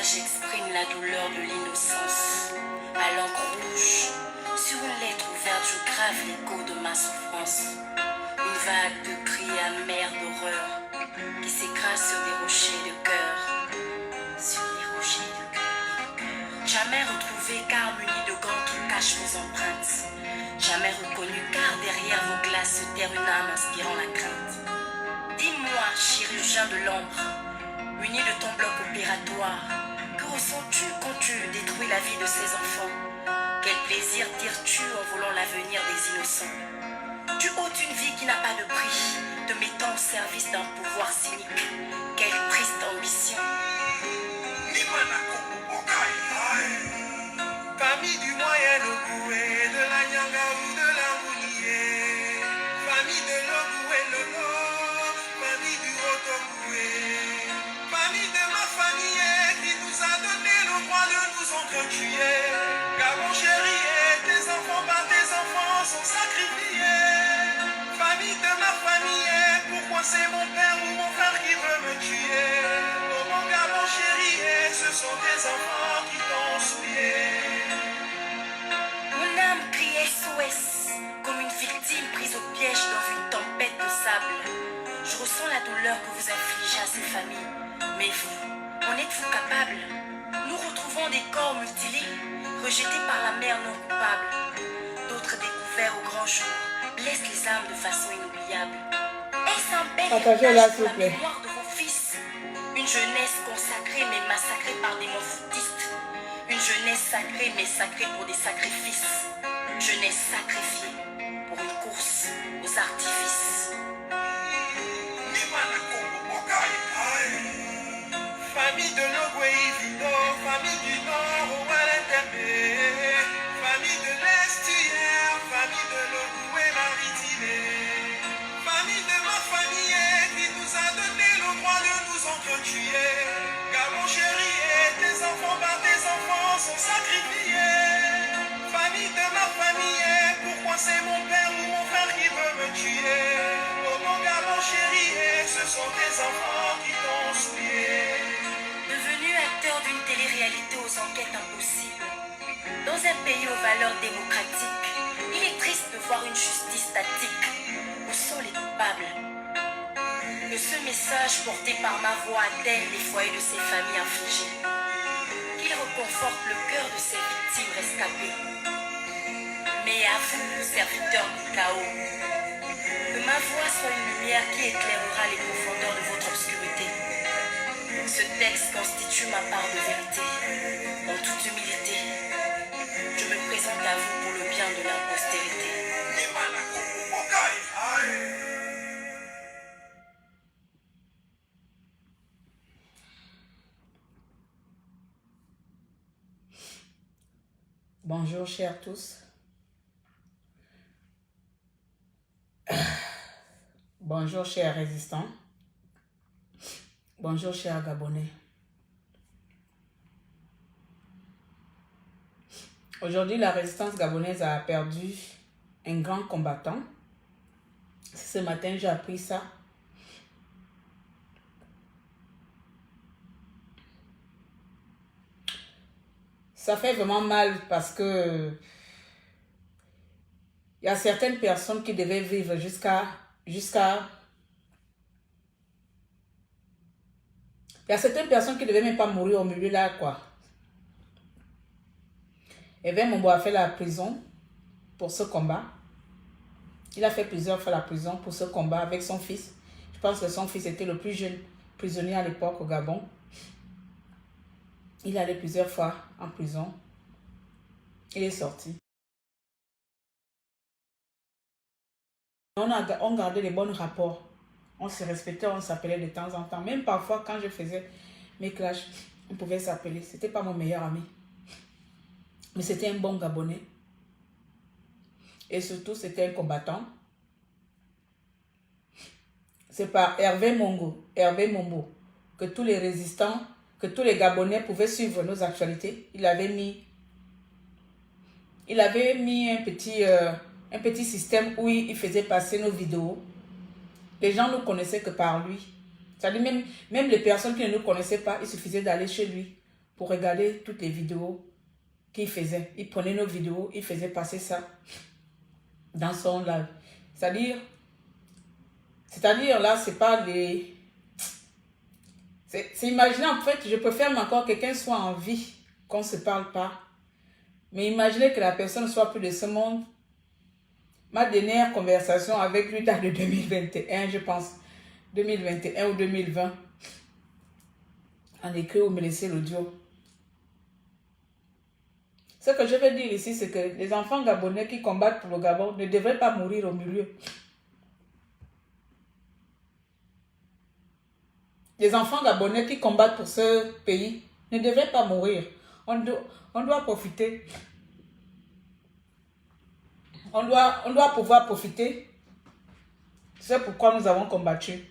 J'exprime la douleur de l'innocence. À l'encre rouge, sur une lettre ouverte, je grave l'écho de ma souffrance. Une vague de cris amers d'horreur qui s'écrase sur des rochers de cœur. Sur les rochers de cœur. Jamais retrouvé car muni de gants qui cachent vos empreintes. Jamais reconnu car derrière vos glaces se terre une âme inspirant la crainte. Dis-moi, chirurgien de l'ombre, muni de ton bloc opératoire, que ressens-tu quand tu détruis la vie de ces enfants? Quel plaisir tires-tu en volant l'avenir des innocents? Tu ôtes une vie qui n'a pas de prix, te mettant au service d'un pouvoir cynique. Quelle triste ambition! Famille du Moyen-Logoué, de la Nyanga ou de la Mounié. Famille de Logoué, Lolo, famille du Rotogoué. Famille de ma famille qui nous a donné le droit de nous entretuer. Gabon chéri, tes enfants, par tes enfants sont sacrifiés. Famille de ma famille, pourquoi c'est mon père ou mon frère qui veut me tuer? Oh mon Gabon chéri, ce sont tes enfants qui t'ont souillé. Mon âme crie SOS, comme une victime prise au piège dans une tempête de sable. Je ressens la douleur que vous infligez à ces familles. Mais vous, en êtes-vous capable? Nous retrouvons des corps mutilés, rejetés par la mer non coupable. D'autres découverts au grand jour blessent les âmes de façon inoubliable. Est-ce un bel héritage pour la mémoire de vos fils? Une jeunesse consacrée mais massacrée par des mots foutistes. Une jeunesse sacrée mais sacrée pour des sacrifices. Jeunesse sacrifiée pour une course aux artifices. Famille de Logoué, Vido, famille du Nord, au Walentembe. Famille de l'Estuaire, famille de Logoué, Maritimé. Famille de ma famille qui nous a donné le droit de nous entretuer. Gabon chéri, tes enfants, par tes enfants sont sacrifiés. Famille de ma famille, pourquoi c'est mon père ou mon frère qui veut me tuer? Oh mon Gabon chéri, ce sont tes enfants qui t'ont souillé. Devenu acteur d'une télé-réalité aux enquêtes impossibles, dans un pays aux valeurs démocratiques, il est triste de voir une justice statique. Où sont les coupables? Que ce message porté par ma voix atteigne les foyers de ces familles affligées. Qu'il reconforte le cœur de ces victimes rescapées. Mais à vous, serviteurs du chaos, que ma voix soit une lumière qui éclairera les profondeurs de votre obscurité. Ce texte constitue ma part de vérité. En toute humilité, je me présente à vous pour le bien de la postérité. Bonjour chers tous. Bonjour chers résistants. Bonjour chers Gabonais. Aujourd'hui, la résistance gabonaise a perdu un grand combattant. Ce matin, j'ai appris ça. Ça fait vraiment mal parce que il y a certaines personnes qui devaient vivre jusqu'à il y a certaines personnes qui ne devaient même pas mourir au milieu là, quoi. Evé Mombo a fait la prison pour ce combat. Il a fait plusieurs fois la prison pour ce combat avec son fils. Je pense que son fils était le plus jeune prisonnier à l'époque au Gabon. Il allait plusieurs fois en prison. Il est sorti. On gardait les bons rapports. On se respectait, on s'appelait de temps en temps. Même parfois, quand je faisais mes clashs, on pouvait s'appeler. C'était pas mon meilleur ami. Mais c'était un bon Gabonais. Et surtout, c'était un combattant. C'est par Hervé Mombo que tous les résistants, que tous les Gabonais pouvaient suivre nos actualités, il avait mis un petit système où il faisait passer nos vidéos. Les gens ne nous connaissaient que par lui. C'est-à-dire même les personnes qui ne nous connaissaient pas, il suffisait d'aller chez lui pour regarder toutes les vidéos qu'il faisait. Il prenait nos vidéos, il faisait passer ça dans son live. C'est-à-dire là, c'est pas les... C'est imaginer, en fait, je préfère encore que quelqu'un soit en vie, qu'on ne se parle pas. Mais imaginez que la personne soit plus de ce monde. Ma dernière conversation avec lui date de 2021, je pense. 2021 ou 2020. En écrit ou me laisser l'audio. Ce que je veux dire ici, c'est que les enfants gabonais qui combattent pour le Gabon ne devraient pas mourir au milieu. Les enfants gabonais qui combattent pour ce pays ne devraient pas mourir. On doit profiter. On doit pouvoir profiter. C'est pourquoi nous avons combattu.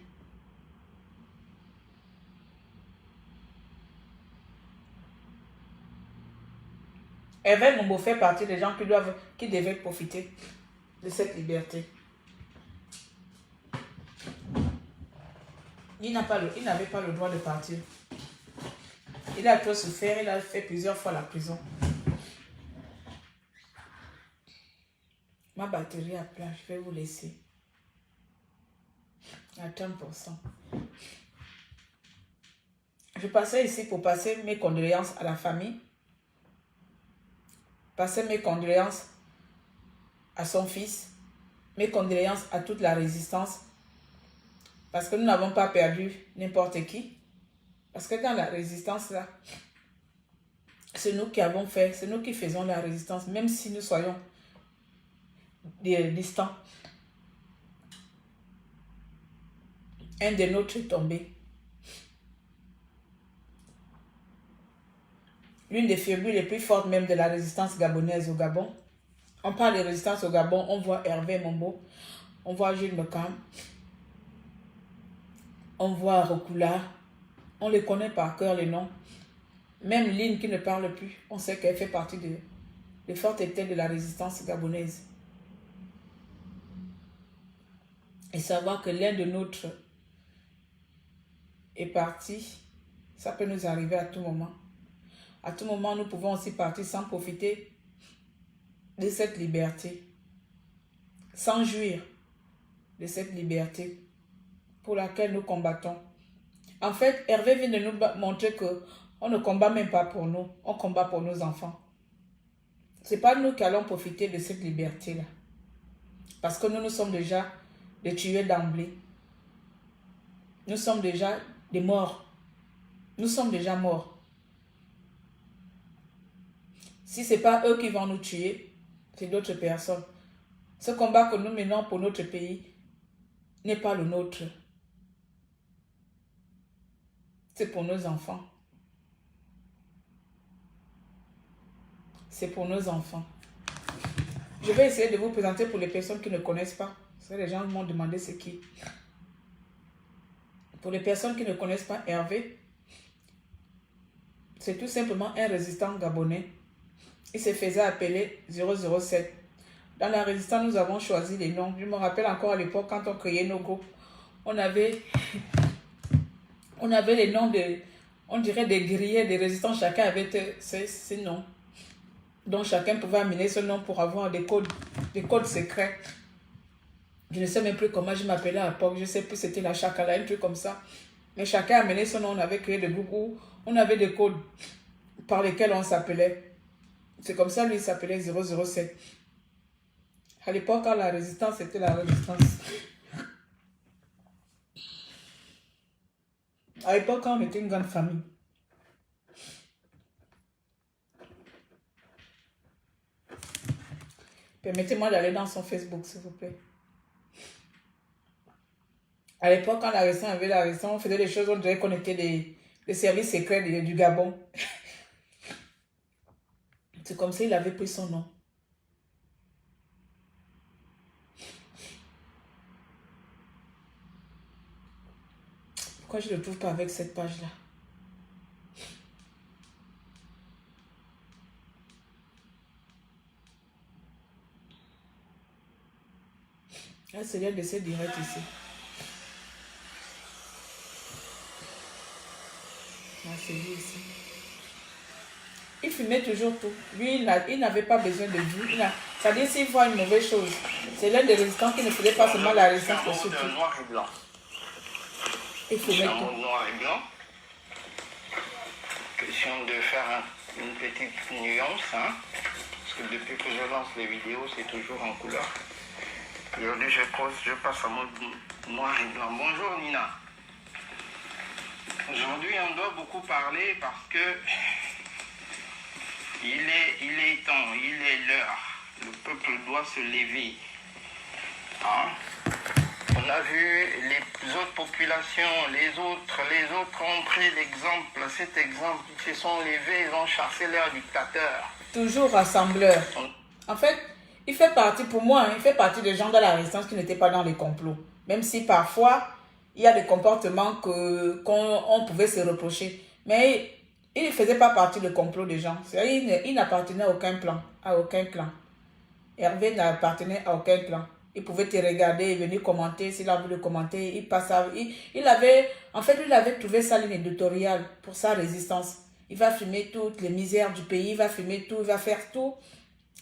Hervé Mombo fait partie des gens qui devaient profiter de cette liberté. Il n'avait pas le droit de partir. Il a trop souffert, il a fait plusieurs fois la prison. Ma batterie à plat, je vais vous laisser. À 30%. Je passais ici pour passer mes condoléances à la famille. Passer mes condoléances à son fils. Mes condoléances à toute la résistance. Parce que nous n'avons pas perdu n'importe qui. Parce que dans la résistance là, c'est nous qui avons fait, c'est nous qui faisons la résistance, même si nous soyons distants. Un des nôtres est tombé. L'une des figures les plus fortes même de la résistance gabonaise au Gabon. On parle de résistance au Gabon, on voit Hervé Mombo, on voit Jules Mekam, on voit Rokula, on les connaît par cœur les noms. Même Lynn qui ne parle plus, on sait qu'elle fait partie de fortes têtes de la résistance gabonaise. Et savoir que l'un de nôtres est parti, ça peut nous arriver à tout moment. À tout moment, nous pouvons aussi partir sans profiter de cette liberté, sans jouir de cette liberté pour laquelle nous combattons. En fait, Hervé vient de nous montrer qu'on ne combat même pas pour nous, on combat pour nos enfants. Ce n'est pas nous qui allons profiter de cette liberté-là. Parce que nous sommes déjà des tués d'emblée. Nous sommes déjà des morts. Nous sommes déjà morts. Si ce n'est pas eux qui vont nous tuer, c'est d'autres personnes. Ce combat que nous menons pour notre pays n'est pas le nôtre. C'est pour nos enfants. C'est pour nos enfants. Je vais essayer de vous présenter pour les personnes qui ne connaissent pas. Parce que les gens m'ont demandé c'est qui. Pour les personnes qui ne connaissent pas Hervé, c'est tout simplement un résistant gabonais. Il se faisait appeler 007. Dans la résistance, nous avons choisi les noms. Je me rappelle encore à l'époque, quand on créait nos groupes, on avait les noms on dirait des guerriers, des résistants. Chacun avait ses noms. Donc chacun pouvait amener ce nom pour avoir des codes secrets. Je ne sais même plus comment je m'appelais à l'époque. Je ne sais plus, c'était la Chakala, un truc comme ça. Mais chacun amenait son nom. On avait créé des groupes où on avait des codes par lesquels on s'appelait. C'est comme ça, lui, il s'appelait 007. À l'époque, quand la résistance, c'était la résistance. À l'époque, quand on était une grande famille. Permettez-moi d'aller dans son Facebook, s'il vous plaît. À l'époque, quand la résistance avait la résistance, on faisait des choses, on dirait qu'on était des services secrets du Gabon. C'est comme ça qu'il avait pris son nom. Pourquoi je ne le trouve pas avec cette page-là? Ah, c'est bien de ces directs ici. Ah, c'est lui ici. Il fumait toujours tout. Lui, il n'avait pas besoin de vue. C'est-à-dire, s'il voit une mauvaise chose, c'est l'un des résistants qui ne faisait pas seulement la résistance, mais surtout. Noir et blanc. Il fumait Un tout. monde noir et blanc. Question de faire une petite nuance, hein. Parce que depuis que je lance les vidéos, c'est toujours en couleur. Aujourd'hui, je passe en mode noir et blanc. Bonjour Nina. Aujourd'hui, on doit beaucoup parler parce que il est temps, il est l'heure. Le peuple doit se lever. Hein? On a vu les autres populations, les autres ont pris l'exemple. Cet exemple, ils se sont levés, ils ont chassé leur dictateur. Toujours rassembleur. En fait, il fait partie, pour moi, il fait partie des gens de la résistance qui n'étaient pas dans les complots. Même si parfois, il y a des comportements qu'on pouvait se reprocher. Mais il ne faisait pas partie du complot des gens. Il n'appartenait à aucun plan. À aucun clan. Hervé n'appartenait à aucun clan. Il pouvait te regarder et venir commenter. S'il a voulu commenter, il passait. Il avait trouvé sa ligne éditoriale pour sa résistance. Il va filmer toutes les misères du pays, il va filmer tout, il va faire tout.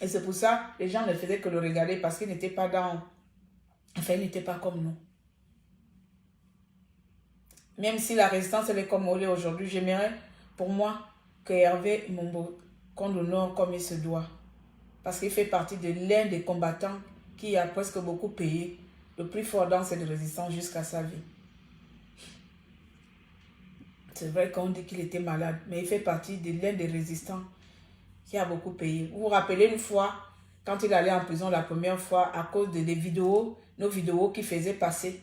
Et c'est pour ça que les gens ne faisaient que le regarder parce qu'il n'était pas dans... Enfin, il n'était pas comme nous. Même si la résistance, elle est comme elle est aujourd'hui, j'aimerais, pour moi, que Hervé Mombo, qu'on l'honore comme il se doit. Parce qu'il fait partie de l'un des combattants qui a presque beaucoup payé, le plus fort dans cette résistance jusqu'à sa vie. C'est vrai qu'on dit qu'il était malade, mais il fait partie de l'un des résistants qui a beaucoup payé. Vous vous rappelez une fois, quand il allait en prison la première fois, à cause de nos vidéos qu'il faisait passer.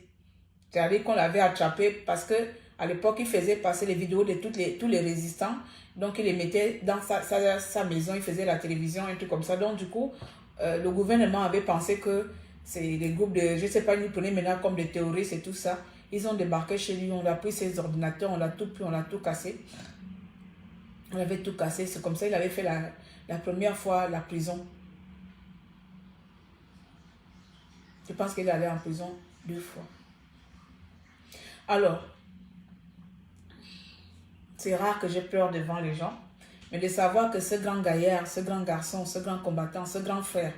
C'est-à-dire qu'on l'avait attrapé parce qu'à l'époque, il faisait passer les vidéos de tous les résistants. Donc, il les mettait dans sa maison, il faisait la télévision, un truc comme ça. Donc, du coup, le gouvernement avait pensé que c'est des groupes de, je ne sais pas, ils nous prenaient maintenant comme des terroristes et tout ça. Ils ont débarqué chez lui, on a pris ses ordinateurs, on l'a tout pris, on l'a tout cassé. On avait tout cassé, c'est comme ça qu'il avait fait la première fois la prison. Je pense qu'il est allé en prison 2 fois. Alors, c'est rare que j'ai peur devant les gens, mais de savoir que ce grand gaillard, ce grand garçon, ce grand combattant, ce grand frère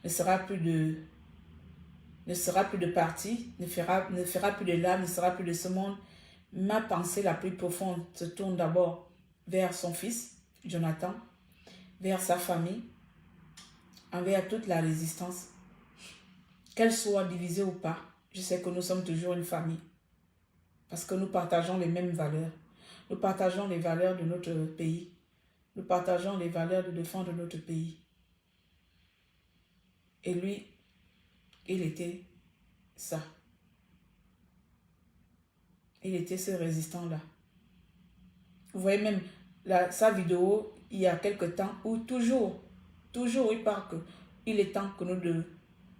ne fera plus de parti, ne fera plus de l'âme, ne sera plus de ce monde. Ma pensée la plus profonde se tourne d'abord vers son fils, Jonathan, vers sa famille, envers toute la résistance. Qu'elle soit divisée ou pas, je sais que nous sommes toujours une famille. Parce que nous partageons les mêmes valeurs. Nous partageons les valeurs de notre pays. Nous partageons les valeurs de défendre notre pays. Et lui, il était ça. Il était ce résistant-là. Vous voyez même sa vidéo, il y a quelque temps, où toujours, il parle qu'il est temps que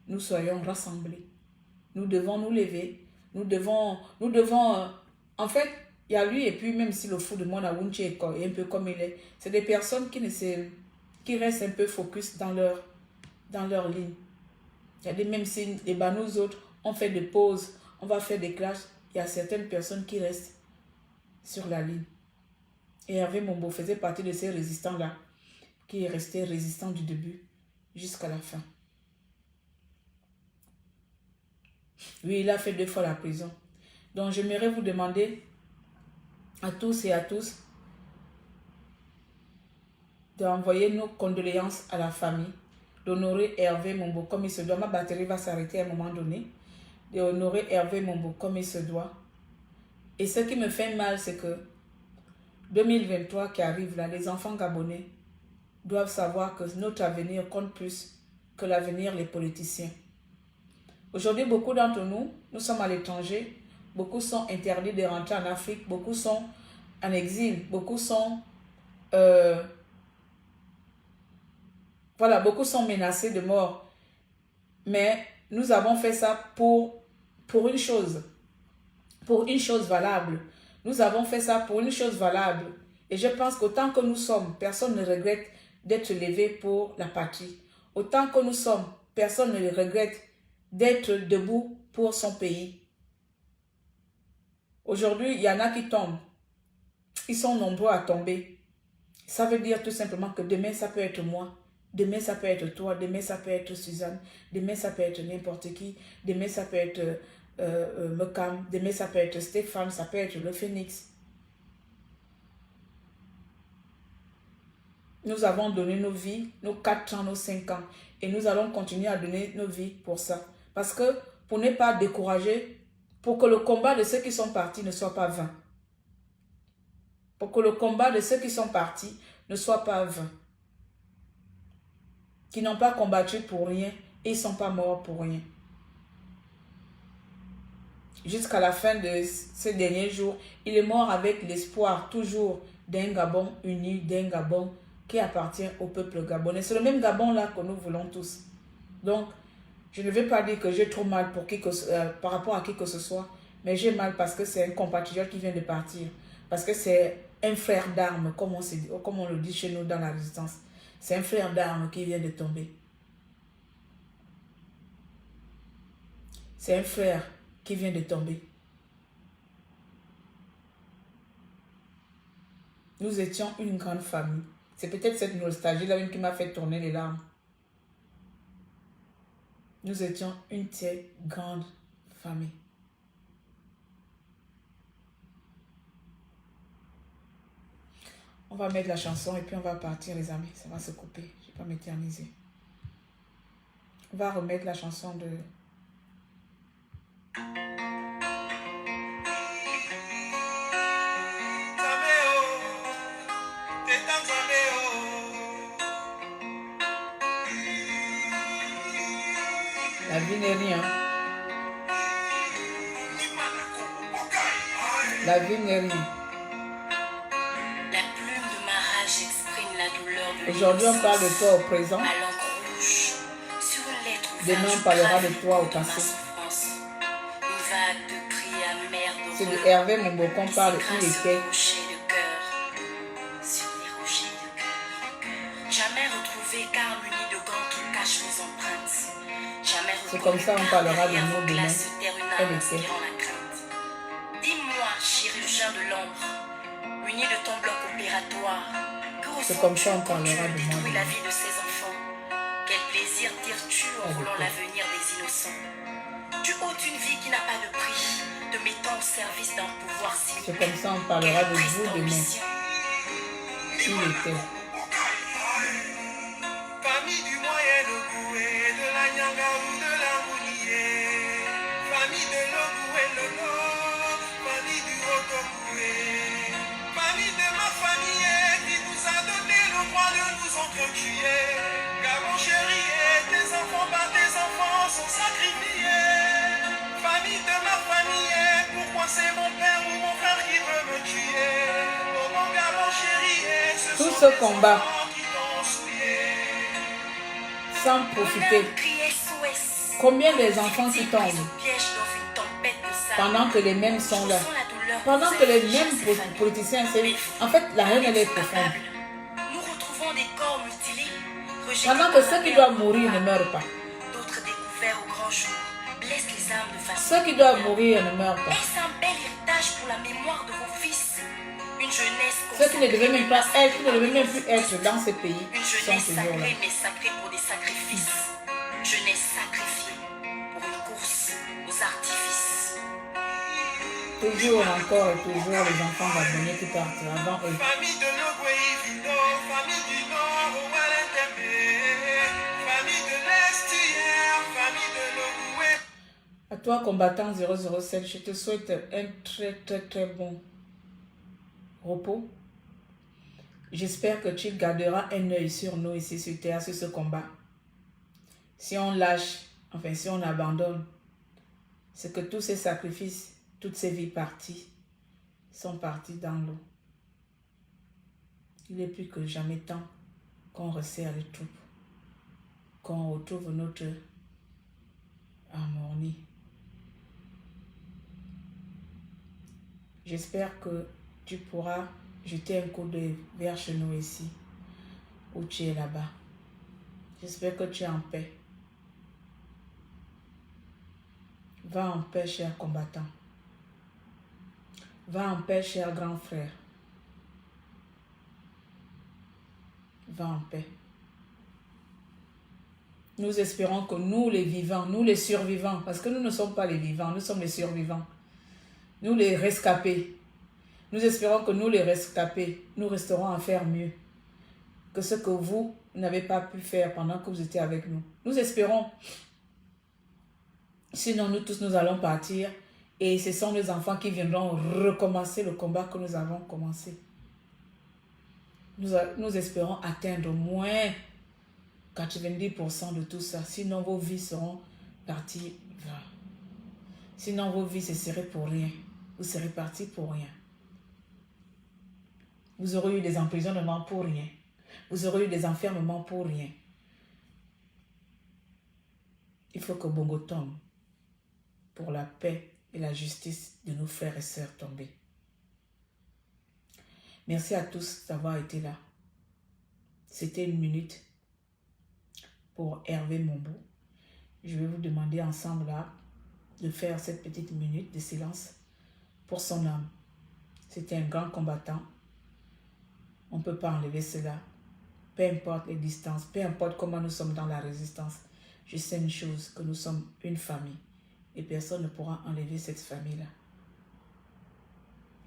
nous soyons rassemblés. Nous devons nous lever. Nous devons en fait, il y a lui et puis même si le fou de Mona Wunchi est un peu comme il est, c'est des personnes qui restent un peu focus dans leur ligne. Il y a même si nous autres, on fait des pauses, on va faire des clashs, il y a certaines personnes qui restent sur la ligne. Et Hervé Mombo faisait partie de ces résistants-là, qui est resté résistant du début jusqu'à la fin. Lui, il a fait 2 fois la prison. Donc, j'aimerais vous demander à tous et à tous d'envoyer nos condoléances à la famille, d'honorer Hervé Mombo comme il se doit. Ma batterie va s'arrêter à un moment donné. D'honorer Hervé Mombo comme il se doit. Et ce qui me fait mal, c'est que 2023 qui arrive là, les enfants gabonais doivent savoir que notre avenir compte plus que l'avenir des politiciens. Aujourd'hui, beaucoup d'entre nous, nous sommes à l'étranger. Beaucoup sont interdits de rentrer en Afrique. Beaucoup sont en exil. Beaucoup sont... beaucoup sont menacés de mort. Mais nous avons fait ça pour une chose. Pour une chose valable. Nous avons fait ça pour une chose valable. Et je pense qu'autant que nous sommes, personne ne regrette d'être levé pour la patrie. Autant que nous sommes, personne ne regrette d'être debout pour son pays. Aujourd'hui, il y en a qui tombent. Ils sont nombreux à tomber. Ça veut dire tout simplement que demain, ça peut être moi. Demain, ça peut être toi. Demain, ça peut être Suzanne. Demain, ça peut être n'importe qui. Demain, ça peut être Mekam. Demain, ça peut être Stéphane. Ça peut être le Phénix. Nous avons donné nos vies, nos 4 ans, nos 5 ans. Et nous allons continuer à donner nos vies pour ça. Parce que pour ne pas décourager, pour que le combat de ceux qui sont partis ne soit pas vain. Pour que le combat de ceux qui sont partis ne soit pas vain. Qui n'ont pas combattu pour rien et ils ne sont pas morts pour rien. Jusqu'à la fin de ces derniers jours, il est mort avec l'espoir toujours d'un Gabon uni, d'un Gabon qui appartient au peuple gabonais. C'est le même Gabon là que nous voulons tous. Donc, je ne vais pas dire que j'ai trop mal pour par rapport à qui que ce soit, mais j'ai mal parce que c'est un compatriote qui vient de partir. Parce que c'est un frère d'armes, comme on le dit chez nous dans la résistance. C'est un frère d'armes qui vient de tomber. C'est un frère qui vient de tomber. Nous étions une grande famille. C'est peut-être cette nostalgie-là même qui m'a fait tourner les larmes. Nous étions une très grande famille. On va mettre la chanson et puis on va partir, les amis. Ça va se couper. Je ne vais pas m'éterniser. On va remettre la chanson de... La vie n'est rien. La vie n'est rien. La plume de ma rage exprime la douleur de Aujourd'hui, on parle de toi au présent. à l'encre rouge, sur une lettre Demain, on parlera de toi au passé. Une vague de cris amers de C'est de Hervé Momboko, on parle il était. rochers de cœur, sur les rochers de cœur. Jamais retrouvé car muni de gants qui cachent nos empreintes. Jamais C'est comme ça on parlera de nous demain. Elle était. Dis-moi, chirurgien de l'ombre, muni de ton bloc opératoire, C'est comme ça on parlera de moi détruis la demain. vie de ses enfants. Quel plaisir tires-tu en Elle voulant était. l'avenir des innocents. Tu ôtes une vie qui n'a pas de prix, te mettant au service d'un pouvoir si. C'est comme ça on parlera de vous demain. Il était. Famille du Moyen-Ogoué, de la Nyanga ou de la Mounié. Famille de l'Ogoué, le Nord, famille du Otogoué. Famille de ma famille qui nous a donné le droit de nous entretuer. Gabon chéri et tes enfants par tes enfants sont sacrifiés. Famille de ma famille, pourquoi c'est mon père ou mon frère qui veut me tuer? Oh mon Gabon chéri, Tout sont ce tes combat. enfants qui t'ont souillé. Sans profiter. Combien des enfants qui tombent pendant que les mêmes sont là? Pendant que les mêmes politiciens, en fait, la haine, elle est profonde. Nous retrouvons des corps mutilés, rejetés Pendant que par ceux la qui mer doivent au mourir ne noir, meurent pas. d'autres découverts au grand jour, blessent les âmes de façon. Ceux qui doivent mourir ne meurent pas. Est-ce un bel héritage pour la mémoire de vos fils? Une jeunesse Ceux qui ne devaient même pas consacrée, être, qui ne devaient même plus être dans ce pays, une sont jeunesse toujours là. sacrée mais sacrée pour des sacrifices. Jeunesse sacrifiée pour une course aux artifices. Toujours encore et toujours les enfants gabonais qui partent avant eux. Famille de l'Ogoué, famille du Nord, au Walentembe. Famille de l'Est, famille de l'Ogoué. À toi, combattant 007, je te souhaite un très bon repos. J'espère que tu garderas un œil sur nous ici sur Terre, sur ce combat. Si on lâche, enfin si on abandonne, c'est que tous ces sacrifices, toutes ces vies parties, sont parties dans l'eau. Il est plus que jamais temps qu'on resserre les troupes, qu'on retrouve notre harmonie. J'espère que tu pourras jeter un coup d'œil vers chez nous ici, où tu es là-bas. J'espère que tu es en paix. Va en paix, cher combattant. Va en paix, cher grand frère. Va en paix. Nous espérons que nous, les vivants, nous les survivants, parce que nous ne sommes pas les vivants, nous sommes les survivants. Nous les rescapés. Nous espérons que nous les rescapés, nous resterons à faire mieux que ce que vous n'avez pas pu faire pendant que vous étiez avec nous. Nous espérons. Sinon, nous tous, nous allons partir et ce sont les enfants qui viendront recommencer le combat que nous avons commencé. Nous espérons atteindre moins 90% de tout ça. Sinon, vos vies seront parties. Sinon, vos vies, ce serait pour rien. Vous serez partis pour rien. Vous aurez eu des emprisonnements pour rien. Vous aurez eu des enfermements pour rien. Il faut que Bongo tombe pour la paix et la justice de nos frères et sœurs tombés. Merci à tous d'avoir été là. C'était une minute pour Hervé Mombo. Je vais vous demander ensemble là de faire cette petite minute de silence pour son âme. C'était un grand combattant. On ne peut pas enlever cela. Peu importe les distances, peu importe comment nous sommes dans la résistance. Je sais une chose, que nous sommes une famille. Et personne ne pourra enlever cette famille-là.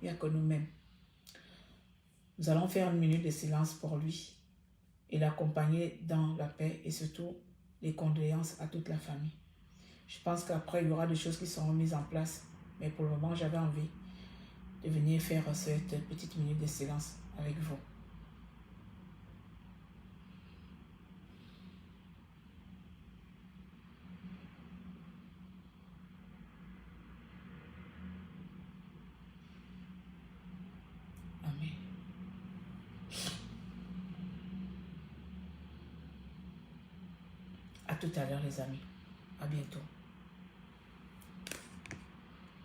Il n'y a que nous-mêmes. Nous allons faire une minute de silence pour lui et l'accompagner dans la paix et surtout les condoléances à toute la famille. Je pense qu'après, il y aura des choses qui seront mises en place. Mais pour le moment, j'avais envie de venir faire cette petite minute de silence avec vous. Amen. À tout à l'heure, les amis. À bientôt.